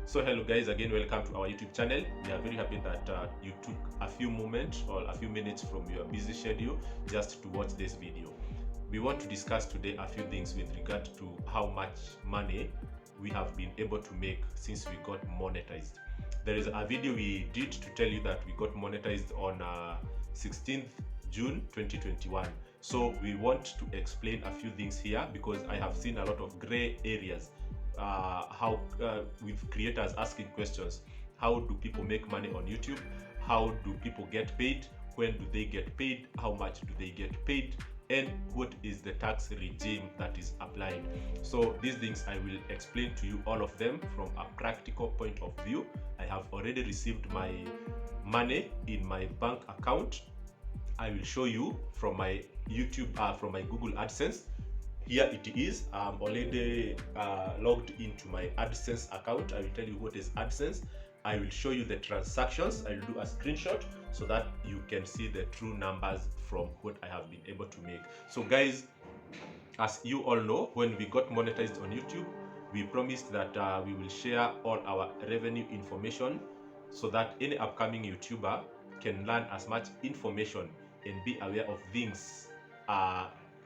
So hello guys, again welcome to our YouTube channel. We are very happy that you took a few moments or a few minutes from your busy schedule just to watch this video. We want to discuss today a few things with regard to how much money we have been able to make since we got monetized. There is a video we did to tell you that we got monetized on 16th June 2021. So we want to explain a few things here because I have seen a lot of gray areas with creators asking questions. How do people make money on YouTube? How do people get paid? When do they get paid? How much do they get paid? And what is the tax regime that is applied? So these things I will explain to you, all of them from a practical point of view. I have already received my money in my bank account. I will show you from my YouTube, from my Google AdSense. Here it is. I'm already logged into my AdSense account. I will tell you what is AdSense. I will show you the transactions. I will do a screenshot so that you can see the true numbers from what I have been able to make. So guys, as you all know, when we got monetized on YouTube, we promised that we will share all our revenue information so that any upcoming YouTuber can learn as much information and be aware of things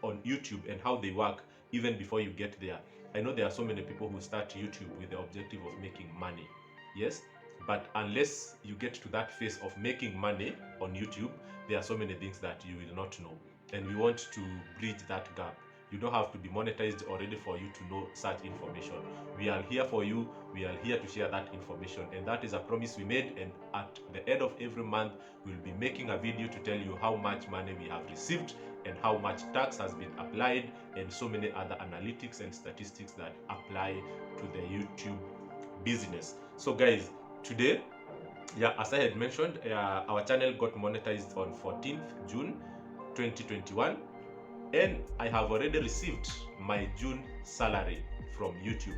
on YouTube and how they work even before you get there. I know there are so many people who start YouTube with the objective of making money, yes, but unless you get to that phase of making money on YouTube, there are so many things that you will not know, and we want to bridge that gap. You don't have to be monetized already for you to know such information. We are here for you. We are here to share that information, and that is a promise we made. And at the end of every month, we'll be making a video to tell you how much money we have received and how much tax has been applied, and so many other analytics and statistics that apply to the YouTube business. So guys, today, as I had mentioned, our channel got monetized on 14th June 2021, and I have already received my June salary from YouTube,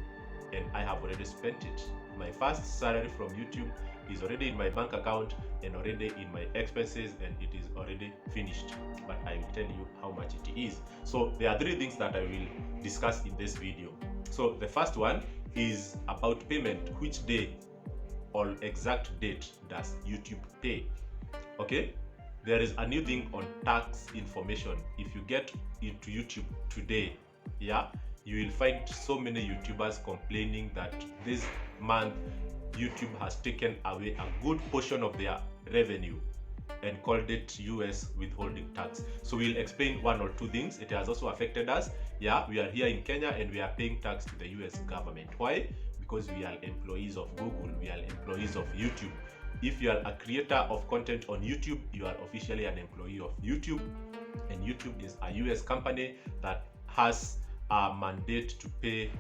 and I have already spent it. My first salary from YouTube is already in my bank account and already in my expenses, and it is already finished, but I will tell you how much it is. So there are three things that I will discuss in this video. So the first one is about payment. Which day or exact date does YouTube pay? Okay, there is a new thing on tax information. If you get into YouTube today, you will find so many YouTubers complaining that this month YouTube has taken away a good portion of their revenue and called it US withholding tax. So we'll explain one or two things. It has also affected us. We are here in Kenya and we are paying tax to the US government. Why? Because we are employees of Google, we are employees of YouTube. If you are a creator of content on YouTube, you are officially an employee of YouTube, and YouTube is a US company that has a mandate to pay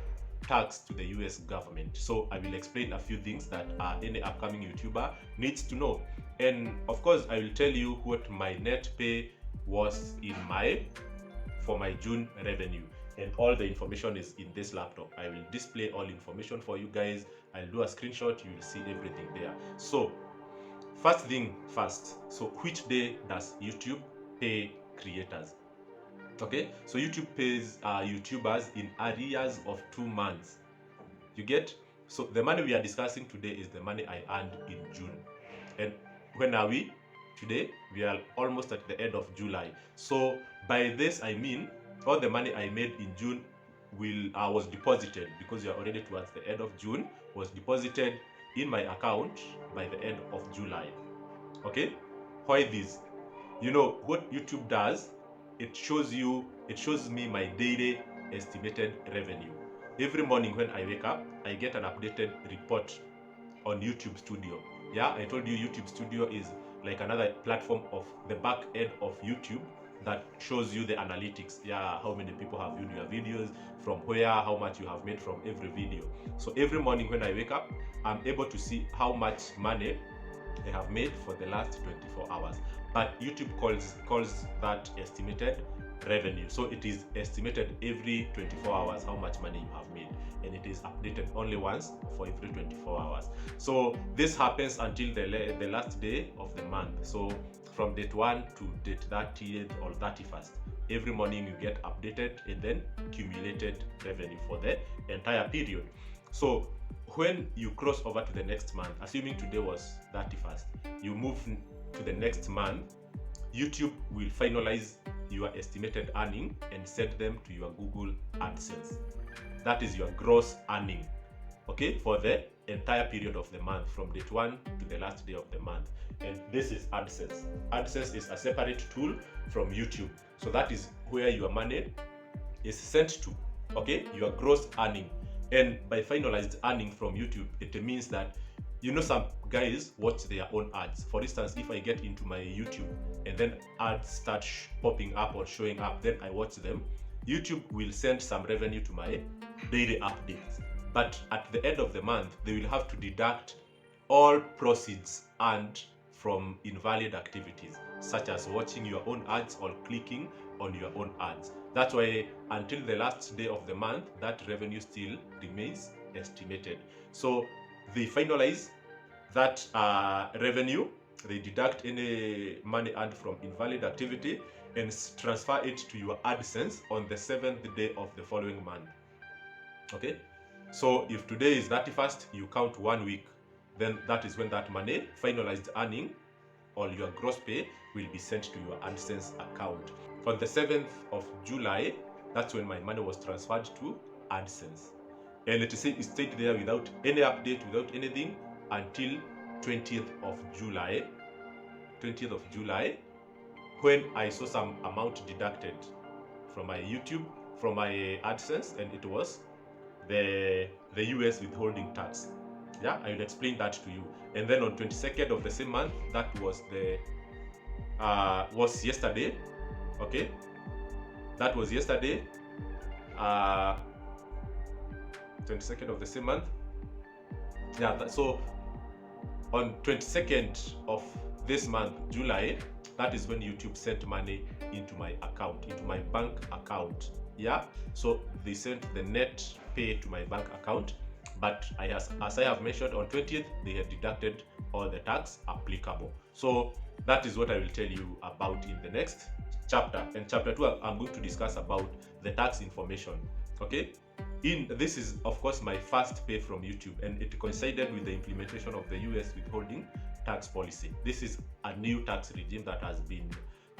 tax to the US government. So I will explain a few things that any upcoming YouTuber needs to know. And of course, I will tell you what my net pay was for my June revenue. And all the information is in this laptop. I will display all information for you guys. I'll do a screenshot. You will see everything there. So first thing first. So which day does YouTube pay creators? Okay, so YouTube pays YouTubers in arrears of 2 months. You get? So the money we are discussing today is the money I earned in June. And when are we? Today, we are almost at the end of July. So by this, I mean, all the money I made in June was deposited, because you are already towards the end of June, was deposited in my account by the end of July. Okay? Why this? You know what YouTube does? It shows me my daily estimated revenue. Every morning when I wake up, I get an updated report on YouTube Studio. I told you YouTube Studio is like another platform of the back end of YouTube that shows you the analytics. How many people have viewed your videos, from where, how much you have made from every video. So every morning when I wake up, I'm able to see how much money I have made for the last 24 hours. But YouTube calls that estimated revenue. So it is estimated every 24 hours how much money you have made, and it is updated only once for every 24 hours. So this happens until the last day of the month. So from date 1 to date 30th or 31st, every morning you get updated and then accumulated revenue for the entire period. So when you cross over to the next month, assuming today was 31st, you move to the next month, YouTube will finalize your estimated earning and send them to your Google AdSense. That is your gross earning, okay, for the entire period of the month, from date 1 to the last day of the month. And this is AdSense. AdSense is a separate tool from YouTube. So that is where your money is sent to, okay, your gross earning. And by finalized earning from YouTube, it means that, you know, some guys watch their own ads. For instance, if I get into my YouTube and then ads start popping up or showing up, then I watch them, YouTube will send some revenue to my daily updates. But at the end of the month, they will have to deduct all proceeds earned from invalid activities, such as watching your own ads or clicking on your own ads. That's why until the last day of the month, that revenue still remains estimated. So they finalize that revenue, they deduct any money earned from invalid activity and transfer it to your AdSense on the 7th day of the following month. Okay, so if today is 31st, you count 1 week, then that is when that money, finalized earning, or your gross pay, will be sent to your AdSense account. On the 7th of July, that's when my money was transferred to AdSense. And it stayed there without any update, without anything, until 20th of July. 20th of July, when I saw some amount deducted from my YouTube, from my AdSense, and it was the US withholding tax. Yeah, I will explain that to you. And then on 22nd of the same month, that was was yesterday. Okay, that was yesterday. 22nd of the same month. Yeah, so on 22nd of this month, July, that is when YouTube sent money into my account, into my bank account. Yeah, so they sent the net pay to my bank account, but as I have mentioned, on 20th they had deducted all the tax applicable. So that is what I will tell you about in the next chapter. In chapter 2, I'm going to discuss about the tax information. Okay, this is of course my first pay from YouTube, and it coincided with the implementation of the US withholding tax policy. This is a new tax regime that has been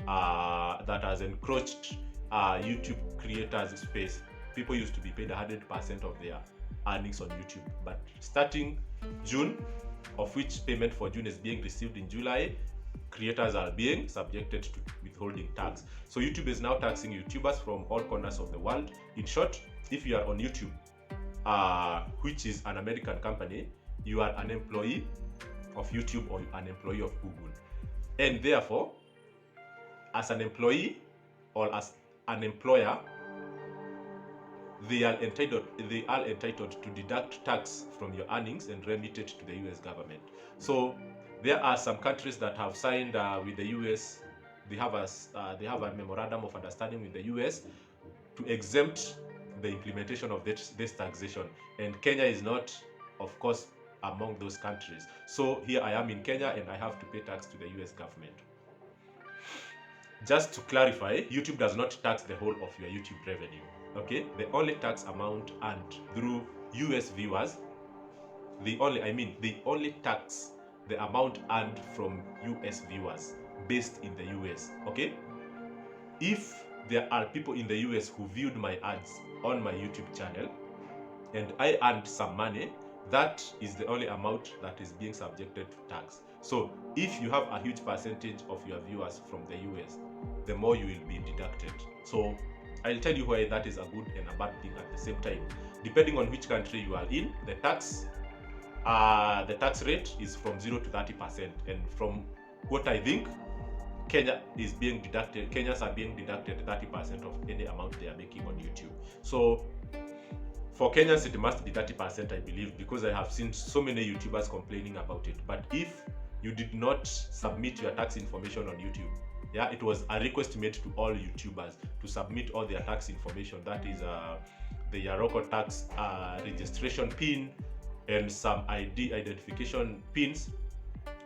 that has encroached YouTube creators' space. People used to be paid 100% of their earnings on YouTube, but starting June, of which payment for June is being received in July, creators are being subjected to withholding tax. So YouTube is now taxing YouTubers from all corners of the world. In short, if you are on YouTube, which is an American company, you are an employee of YouTube or an employee of Google, and therefore, as an employee or as an employer, they are entitled to deduct tax from your earnings and remit it to the US government. So there are some countries that have signed with the US. They have a memorandum of understanding with the US to exempt the implementation of this taxation, and Kenya is not, of course, among those countries. So here I am in Kenya and I have to pay tax to the US government. Just to clarify, YouTube does not tax the whole of your YouTube revenue. Okay, the only tax amount earned through US viewers, they only tax the amount earned from US viewers based in the US. Okay, if there are people in the US who viewed my ads on my YouTube channel and I earned some money, that is the only amount that is being subjected to tax. So if you have a huge percentage of your viewers from the US, the more you will be deducted. So I'll tell you why that is a good and a bad thing at the same time. Depending on which country you are in, the tax rate is from 0 to 30%. And from what I think, Kenyans are being deducted 30% of any amount they are making on YouTube. So for Kenyans, it must be 30%, I believe, because I have seen so many YouTubers complaining about it. But if you did not submit your tax information on YouTube, yeah, it was a request made to all YouTubers to submit all their tax information. That is the Yaroko tax registration pin and some ID identification pins.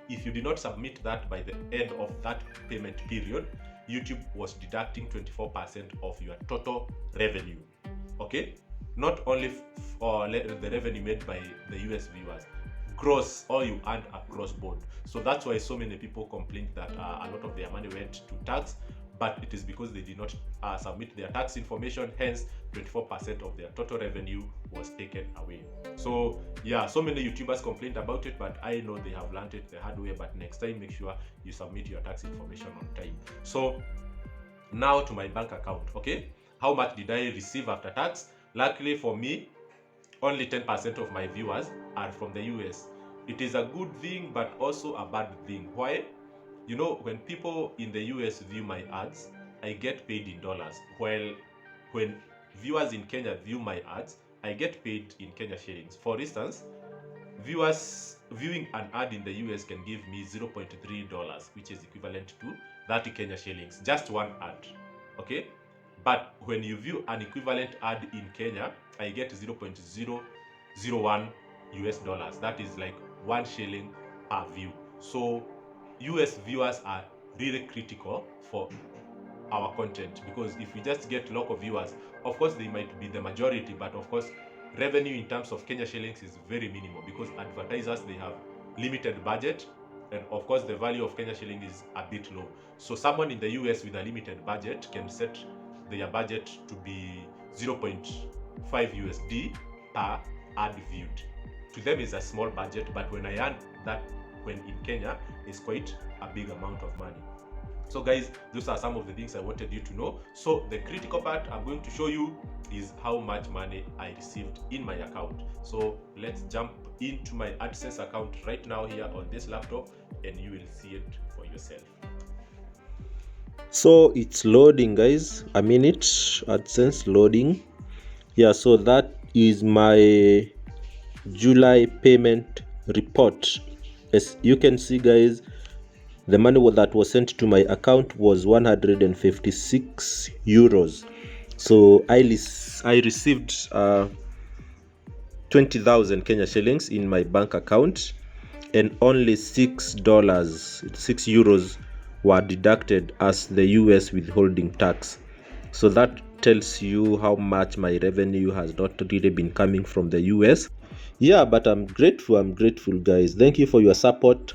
If you did not submit that by the end of that payment period, YouTube was deducting 24% of your total revenue. Okay, not only the revenue made by the US viewers, gross, or you earned across board. So that's why so many people complained that a lot of their money went to tax, but it is because they did not submit their tax information. Hence 24% of their total revenue was taken away. So yeah, so many YouTubers complained about it, but I know they have learned it the hard way. But next time, make sure you submit your tax information on time. So now to my bank account. Okay, how much did I receive after tax? Luckily for me, only 10% of my viewers are from the US. It is a good thing, but also a bad thing. Why? You know, when people in the US view my ads, I get paid in dollars, while when viewers in Kenya view my ads, I get paid in Kenya shillings. For instance, viewers viewing an ad in the US can give me $0.3, which is equivalent to 30 Kenya shillings, just one ad. Okay, but when you view an equivalent ad in Kenya, I get $0.001 US dollars. That is like 1 shilling per view. So US viewers are really critical for our content, because if we just get local viewers, of course they might be the majority, but of course revenue in terms of Kenya shillings is very minimal, because advertisers, they have limited budget, and of course the value of Kenya shilling is a bit low. So someone in the US with a limited budget can set their budget to be 0.5 USD per ad viewed. To them is a small budget, but when I earn that, when in Kenya, is quite a big amount of money. So guys, those are some of the things I wanted you to know. So the critical part I'm going to show you is how much money I received in my account. So let's jump into my AdSense account right now here on this laptop, and you will see it for yourself. So it's loading, guys. A minute. AdSense loading. Yeah, so that is my July payment report. As you can see, guys, the money that was sent to my account was 156 euros. So I received 20,000 Kenya shillings in my bank account, and only $6 euros were deducted as the US withholding tax. So that tells you how much my revenue has not really been coming from the US. Yeah, but I'm grateful guys. Thank you for your support.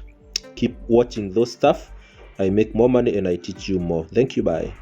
Keep watching those stuff. I make more money and I teach you more. Thank you. Bye.